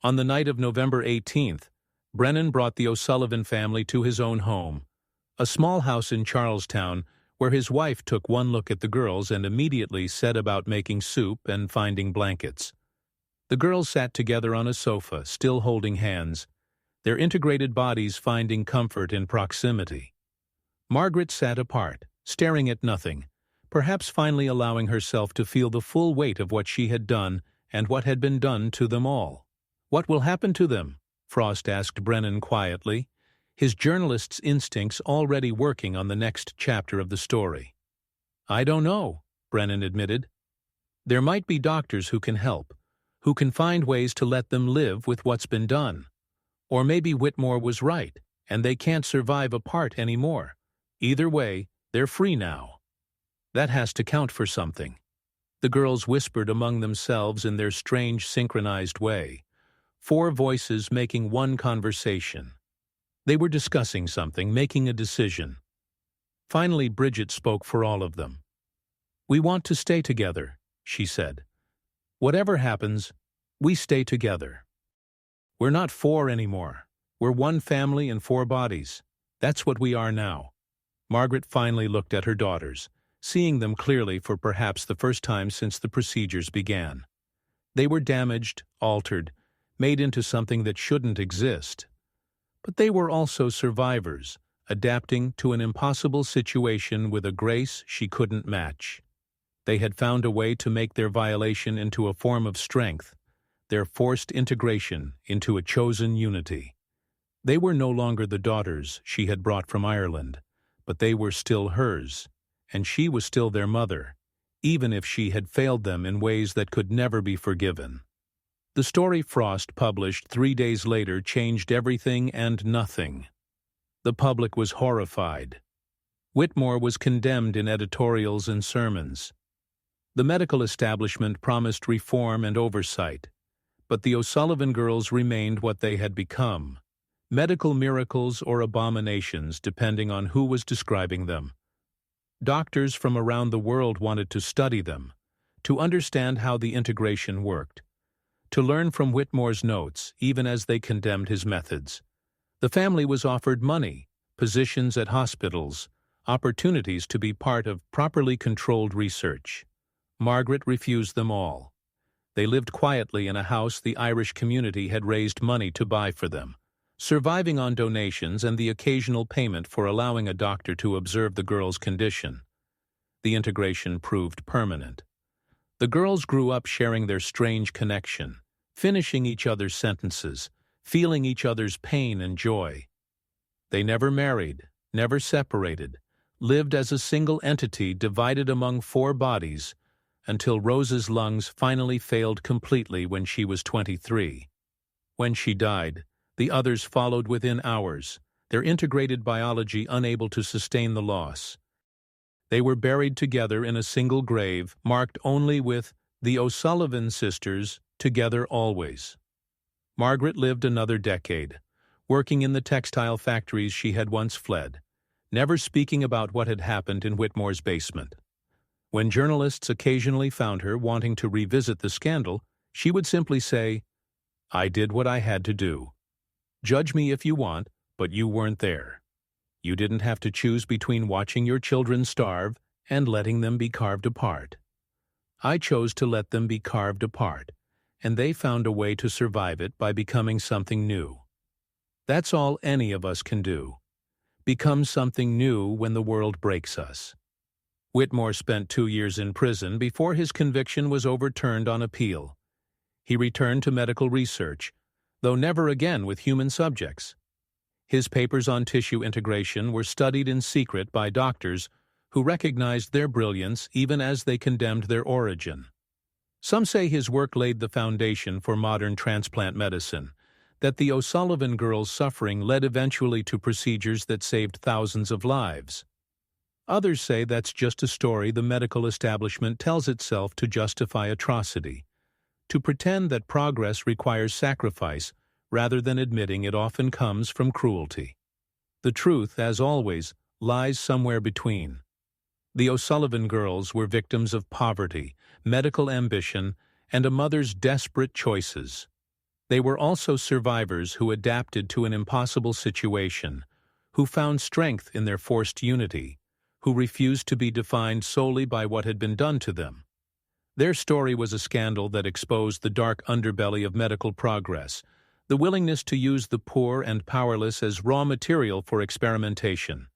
On the night of November 18th, Brennan brought the O'Sullivan family to his own home, a small house in Charlestown where his wife took one look at the girls and immediately set about making soup and finding blankets. The girls sat together on a sofa, still holding hands, their integrated bodies finding comfort in proximity. Margaret sat apart, staring at nothing, perhaps finally allowing herself to feel the full weight of what she had done and what had been done to them all. What will happen to them? Frost asked Brennan quietly, his journalist's instincts already working on the next chapter of the story. I don't know, Brennan admitted. There might be doctors who can help, who can find ways to let them live with what's been done. Or maybe Whitmore was right, and they can't survive apart anymore. Either way, they're free now. That has to count for something. The girls whispered among themselves in their strange synchronized way, 4 voices making one conversation. They were discussing something, making a decision. Finally, Bridget spoke for all of them. We want to stay together, she said. Whatever happens, we stay together. We're not 4 anymore. We're one family and 4 bodies. That's what we are now. Margaret finally looked at her daughters, seeing them clearly for perhaps the first time since the procedures began. They were damaged, altered, made into something that shouldn't exist. But they were also survivors, adapting to an impossible situation with a grace she couldn't match. They had found a way to make their violation into a form of strength, their forced integration into a chosen unity. They were no longer the daughters she had brought from Ireland, but they were still hers, and she was still their mother, even if she had failed them in ways that could never be forgiven. The story Frost published 3 days later changed everything and nothing. The public was horrified. Whitmore was condemned in editorials and sermons. The medical establishment promised reform and oversight, but the O'Sullivan girls remained what they had become, medical miracles or abominations depending on who was describing them. Doctors from around the world wanted to study them, to understand how the integration worked, to learn from Whitmore's notes, even as they condemned his methods. The family was offered money, positions at hospitals, opportunities to be part of properly controlled research. Margaret refused them all. They lived quietly in a house the Irish community had raised money to buy for them, surviving on donations and the occasional payment for allowing a doctor to observe the girls' condition. The integration proved permanent. The girls grew up sharing their strange connection, finishing each other's sentences, feeling each other's pain and joy. They never married, never separated, lived as a single entity divided among 4 bodies, until Rose's lungs finally failed completely when she was 23. When she died, the others followed within hours, their integrated biology unable to sustain the loss. They were buried together in a single grave, marked only with the O'Sullivan sisters, together always. Margaret lived another decade, working in the textile factories she had once fled, never speaking about what had happened in Whitmore's basement. When journalists occasionally found her wanting to revisit the scandal, she would simply say, "I did what I had to do. Judge me if you want, but you weren't there. You didn't have to choose between watching your children starve and letting them be carved apart. I chose to let them be carved apart, and they found a way to survive it by becoming something new. That's all any of us can do. Become something new when the world breaks us." Whitmore spent 2 years in prison before his conviction was overturned on appeal. He returned to medical research, though never again with human subjects. His papers on tissue integration were studied in secret by doctors who recognized their brilliance even as they condemned their origin. Some say his work laid the foundation for modern transplant medicine, that the O'Sullivan girls' suffering led eventually to procedures that saved thousands of lives. Others say that's just a story the medical establishment tells itself to justify atrocity, to pretend that progress requires sacrifice rather than admitting it often comes from cruelty. The truth, as always, lies somewhere between. The O'Sullivan girls were victims of poverty, medical ambition, and a mother's desperate choices. They were also survivors who adapted to an impossible situation, who found strength in their forced unity, who refused to be defined solely by what had been done to them. Their story was a scandal that exposed the dark underbelly of medical progress, the willingness to use the poor and powerless as raw material for experimentation.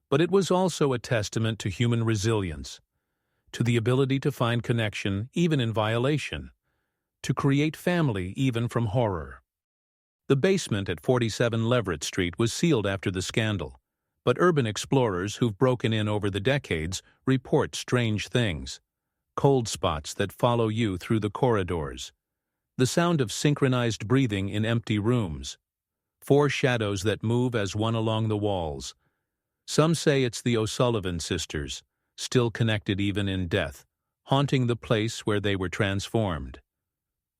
But it was also a testament to human resilience, to the ability to find connection even in violation, to create family even from horror. The basement at 47 Leverett Street was sealed after the scandal, but urban explorers who've broken in over the decades report strange things. Cold spots that follow you through the corridors, the sound of synchronized breathing in empty rooms, 4 shadows that move as one along the walls. Some say it's the O'Sullivan sisters, still connected even in death, haunting the place where they were transformed.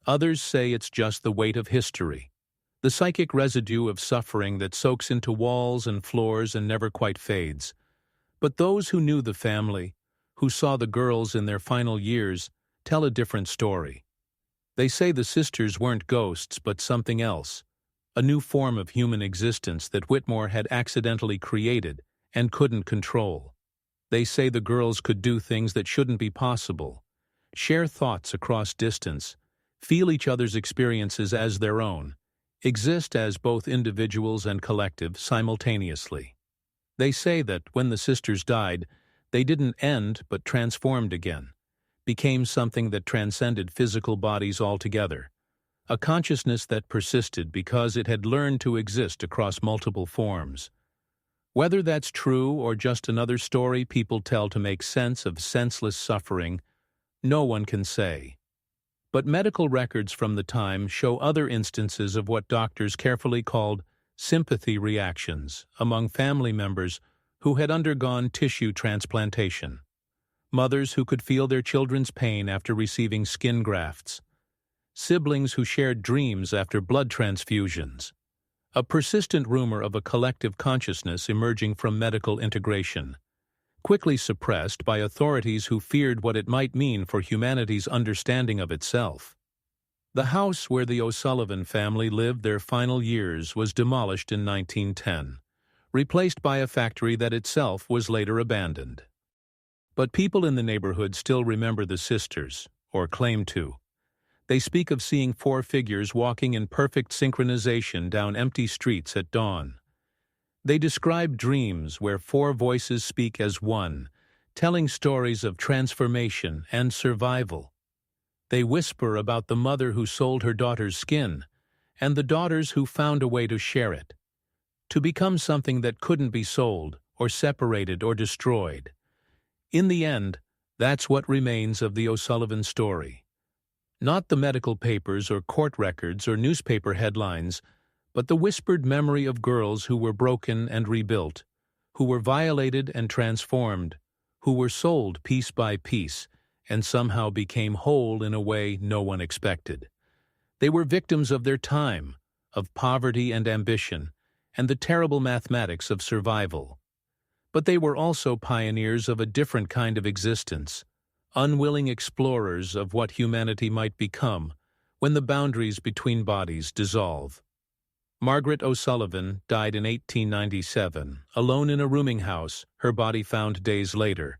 Others say it's just the weight of history, the psychic residue of suffering that soaks into walls and floors and never quite fades. But those who knew the family, who saw the girls in their final years, tell a different story. They say the sisters weren't ghosts but something else, a new form of human existence that Whitmore had accidentally created and couldn't control. They say the girls could do things that shouldn't be possible, share thoughts across distance, feel each other's experiences as their own, exist as both individuals and collective simultaneously. They say that when the sisters died, they didn't end but transformed again, became something that transcended physical bodies altogether, a consciousness that persisted because it had learned to exist across multiple forms. Whether that's true or just another story people tell to make sense of senseless suffering, no one can say. But medical records from the time show other instances of what doctors carefully called sympathy reactions among family members who had undergone tissue transplantation. Mothers who could feel their children's pain after receiving skin grafts. Siblings who shared dreams after blood transfusions. A persistent rumor of a collective consciousness emerging from medical integration, quickly suppressed by authorities who feared what it might mean for humanity's understanding of itself. The house where the O'Sullivan family lived their final years was demolished in 1910, replaced by a factory that itself was later abandoned. But people in the neighborhood still remember the sisters, or claim to. They speak of seeing 4 figures walking in perfect synchronization down empty streets at dawn. They describe dreams where 4 voices speak as one, telling stories of transformation and survival. They whisper about the mother who sold her daughter's skin, and the daughters who found a way to share it, to become something that couldn't be sold, or separated, or destroyed. In the end, that's what remains of the O'Sullivan story. Not the medical papers or court records or newspaper headlines, but the whispered memory of girls who were broken and rebuilt, who were violated and transformed, who were sold piece by piece, and somehow became whole in a way no one expected. They were victims of their time, of poverty and ambition, and the terrible mathematics of survival. But they were also pioneers of a different kind of existence, unwilling explorers of what humanity might become when the boundaries between bodies dissolve. Margaret O'Sullivan died in 1897, alone in a rooming house, her body found days later.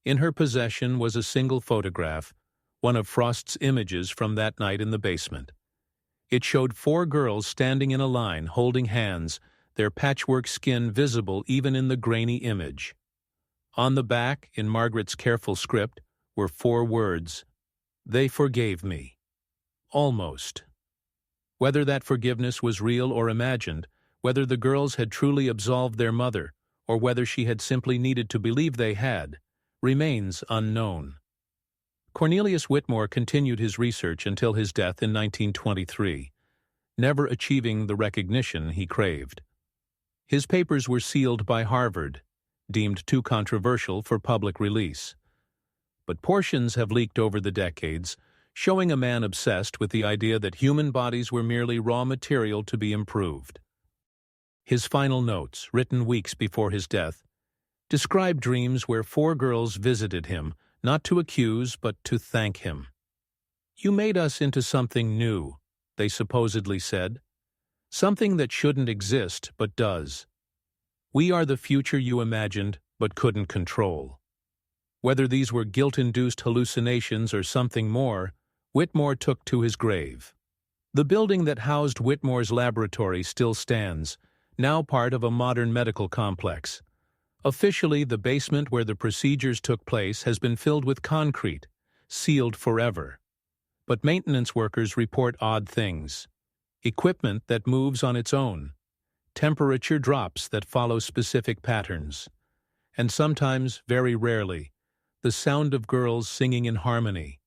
In her possession was a single photograph, one of Frost's images from that night in the basement. It showed 4 girls standing in a line, holding hands, their patchwork skin visible even in the grainy image. On the back, in Margaret's careful script, were 4 words: "They forgave me." Almost. Whether that forgiveness was real or imagined, whether the girls had truly absolved their mother, or whether she had simply needed to believe they had, remains unknown. Cornelius Whitmore continued his research until his death in 1923, never achieving the recognition he craved. His papers were sealed by Harvard, deemed too controversial for public release. But portions have leaked over the decades, showing a man obsessed with the idea that human bodies were merely raw material to be improved. His final notes, written weeks before his death, describe dreams where 4 girls visited him, not to accuse but to thank him. "You made us into something new," they supposedly said. "Something that shouldn't exist but does. We are the future you imagined but couldn't control." Whether these were guilt-induced hallucinations or something more, Whitmore took to his grave. The building that housed Whitmore's laboratory still stands, now part of a modern medical complex. Officially, the basement where the procedures took place has been filled with concrete, sealed forever. But maintenance workers report odd things. Equipment that moves on its own. Temperature drops that follow specific patterns. And sometimes, very rarely, the sound of girls singing in harmony.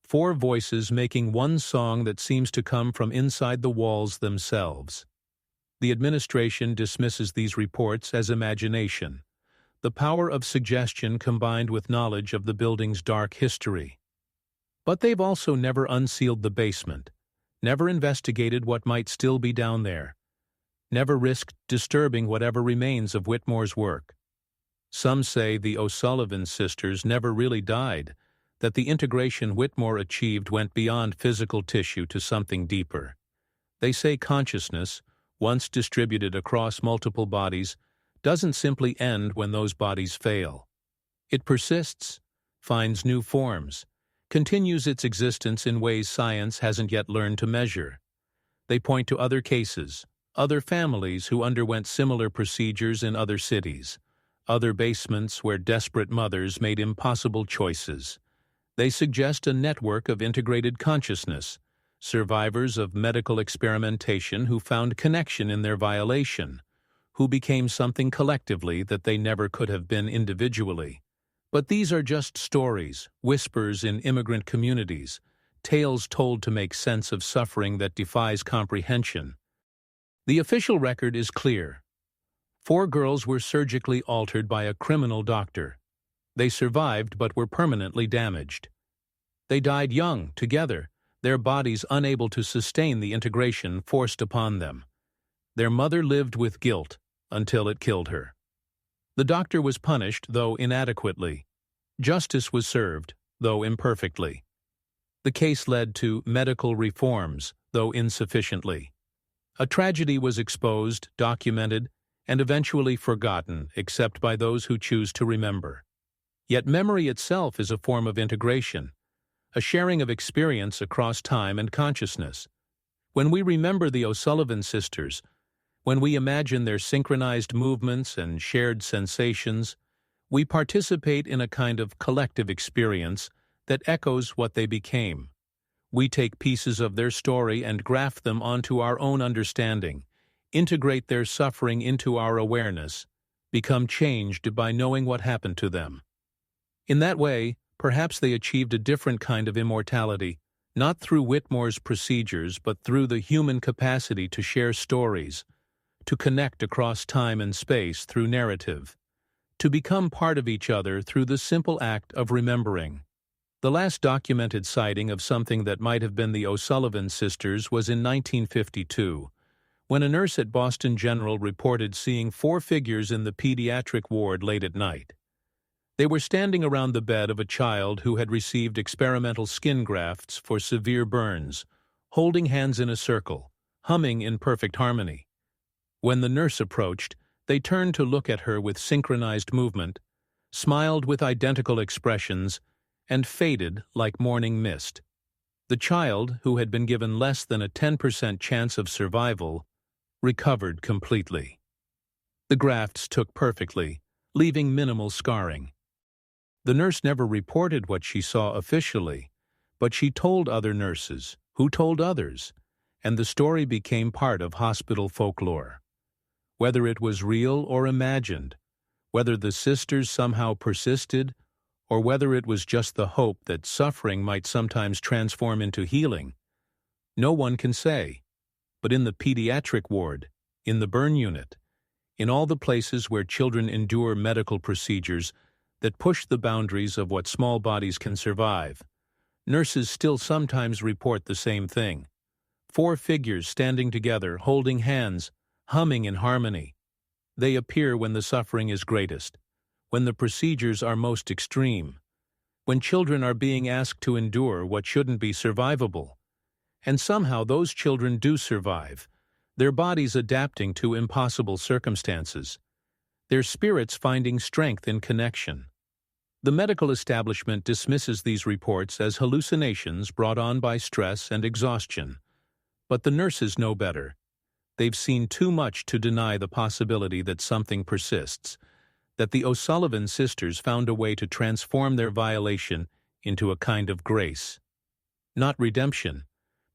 4 voices making one song that seems to come from inside the walls themselves. The administration dismisses these reports as imagination, the power of suggestion combined with knowledge of the building's dark history. But they've also never unsealed the basement, never investigated what might still be down there, never risked disturbing whatever remains of Whitmore's work. Some say the O'Sullivan sisters never really died, that the integration Whitmore achieved went beyond physical tissue to something deeper. They say consciousness, once distributed across multiple bodies, doesn't simply end when those bodies fail. It persists, finds new forms, continues its existence in ways science hasn't yet learned to measure. They point to other cases, other families who underwent similar procedures in other cities, other basements where desperate mothers made impossible choices. They suggest a network of integrated consciousness, survivors of medical experimentation who found connection in their violation, who became something collectively that they never could have been individually. But these are just stories, whispers in immigrant communities, tales told to make sense of suffering that defies comprehension. The official record is clear. 4 girls were surgically altered by a criminal doctor. They survived but were permanently damaged. They died young, together, their bodies unable to sustain the integration forced upon them. Their mother lived with guilt until it killed her. The doctor was punished, though inadequately. Justice was served, though imperfectly. The case led to medical reforms, though insufficiently. A tragedy was exposed, documented, and eventually forgotten, except by those who choose to remember. Yet memory itself is a form of integration, a sharing of experience across time and consciousness. When we remember the O'Sullivan sisters, when we imagine their synchronized movements and shared sensations, we participate in a kind of collective experience that echoes what they became. We take pieces of their story and graft them onto our own understanding, integrate their suffering into our awareness, become changed by knowing what happened to them. In that way, perhaps they achieved a different kind of immortality, not through Whitmore's procedures, but through the human capacity to share stories, to connect across time and space through narrative, to become part of each other through the simple act of remembering. The last documented sighting of something that might have been the O'Sullivan sisters was in 1952, when a nurse at Boston General reported seeing 4 figures in the pediatric ward late at night. They were standing around the bed of a child who had received experimental skin grafts for severe burns, holding hands in a circle, humming in perfect harmony. When the nurse approached, they turned to look at her with synchronized movement, smiled with identical expressions, and faded like morning mist. The child, who had been given less than a 10% chance of survival, recovered completely. The grafts took perfectly, leaving minimal scarring. The nurse never reported what she saw officially, but she told other nurses, who told others, and the story became part of hospital folklore. Whether it was real or imagined, whether the sisters somehow persisted, or whether it was just the hope that suffering might sometimes transform into healing, no one can say. But in the pediatric ward, in the burn unit, in all the places where children endure medical procedures that push the boundaries of what small bodies can survive, nurses still sometimes report the same thing. 4 figures standing together, holding hands, humming in harmony. They appear when the suffering is greatest, when the procedures are most extreme, when children are being asked to endure what shouldn't be survivable. And somehow those children do survive, their bodies adapting to impossible circumstances, their spirits finding strength in connection. The medical establishment dismisses these reports as hallucinations brought on by stress and exhaustion. But the nurses know better. They've seen too much to deny the possibility that something persists, that the O'Sullivan sisters found a way to transform their violation into a kind of grace. Not redemption,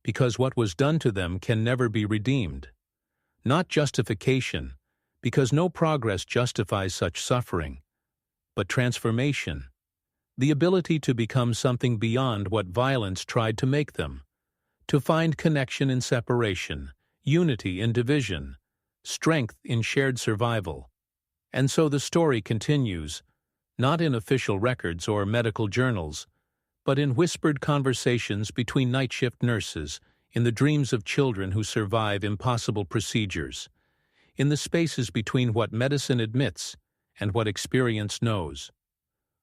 because what was done to them can never be redeemed. Not justification, because no progress justifies such suffering. But transformation, the ability to become something beyond what violence tried to make them, to find connection in separation, unity in division, strength in shared survival. And so the story continues, not in official records or medical journals, but in whispered conversations between night shift nurses, in the dreams of children who survive impossible procedures, in the spaces between what medicine admits and what experience knows.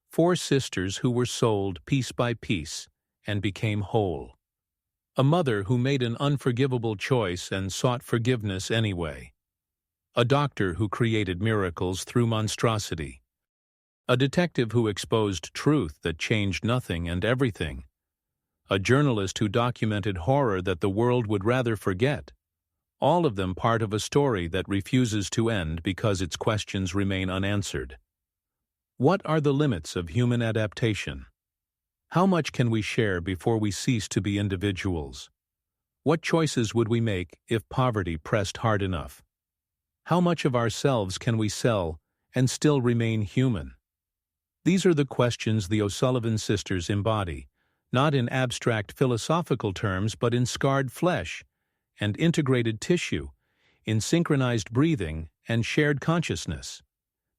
4 sisters who were sold piece by piece and became whole. A mother who made an unforgivable choice and sought forgiveness anyway. A doctor who created miracles through monstrosity. A detective who exposed truth that changed nothing and everything. A journalist who documented horror that the world would rather forget. All of them part of a story that refuses to end because its questions remain unanswered. What are the limits of human adaptation? How much can we share before we cease to be individuals? What choices would we make if poverty pressed hard enough? How much of ourselves can we sell and still remain human? These are the questions the O'Sullivan sisters embody, not in abstract philosophical terms but in scarred flesh and integrated tissue, in synchronized breathing and shared consciousness.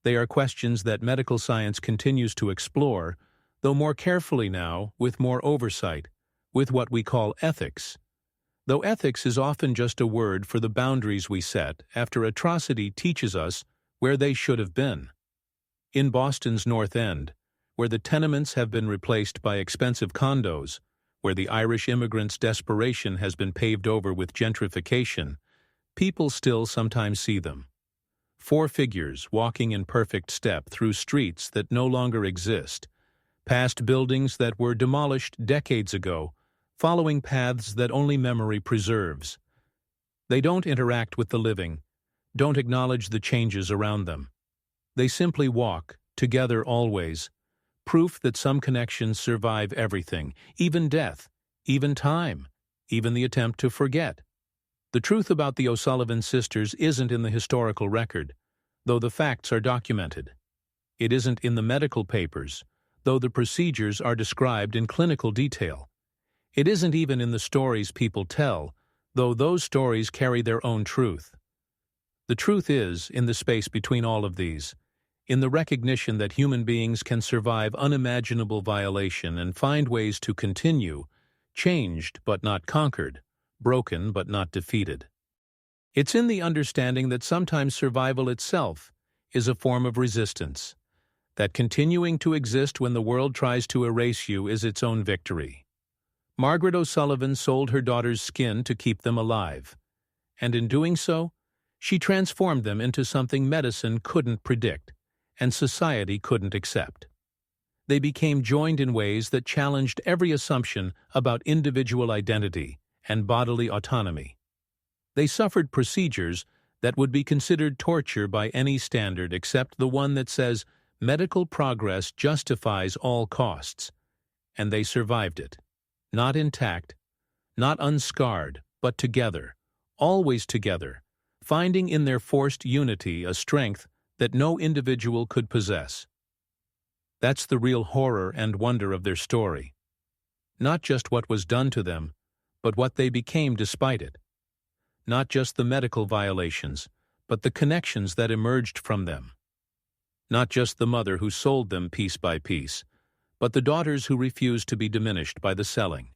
They are questions that medical science continues to explore, though more carefully now, with more oversight, with what we call ethics. Though ethics is often just a word for the boundaries we set after atrocity teaches us where they should have been. In Boston's North End, where the tenements have been replaced by expensive condos, where the Irish immigrants' desperation has been paved over with gentrification, people still sometimes see them. 4 figures walking in perfect step through streets that no longer exist, past buildings that were demolished decades ago, following paths that only memory preserves. They don't interact with the living, don't acknowledge the changes around them. They simply walk, together always, proof that some connections survive everything, even death, even time, even the attempt to forget. The truth about the O'Sullivan sisters isn't in the historical record, though the facts are documented. It isn't in the medical papers, though the procedures are described in clinical detail. It isn't even in the stories people tell, though those stories carry their own truth. The truth is, in the space between all of these, in the recognition that human beings can survive unimaginable violation and find ways to continue, changed but not conquered, broken but not defeated. It's in the understanding that sometimes survival itself is a form of resistance, that continuing to exist when the world tries to erase you is its own victory. Margaret O'Sullivan sold her daughter's skin to keep them alive, and in doing so, she transformed them into something medicine couldn't predict and society couldn't accept. They became joined in ways that challenged every assumption about individual identity and bodily autonomy. They suffered procedures that would be considered torture by any standard except the one that says medical progress justifies all costs, and they survived it. Not intact, not unscarred, but together, always together, finding in their forced unity a strength that no individual could possess. That's the real horror and wonder of their story. Not just what was done to them, but what they became despite it. Not just the medical violations, but the connections that emerged from them. Not just the mother who sold them piece by piece, but the daughters who refused to be diminished by the selling.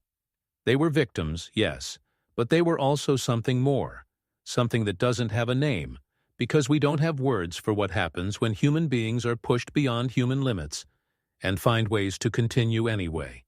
They were victims, yes, but they were also something more, something that doesn't have a name, because we don't have words for what happens when human beings are pushed beyond human limits and find ways to continue anyway.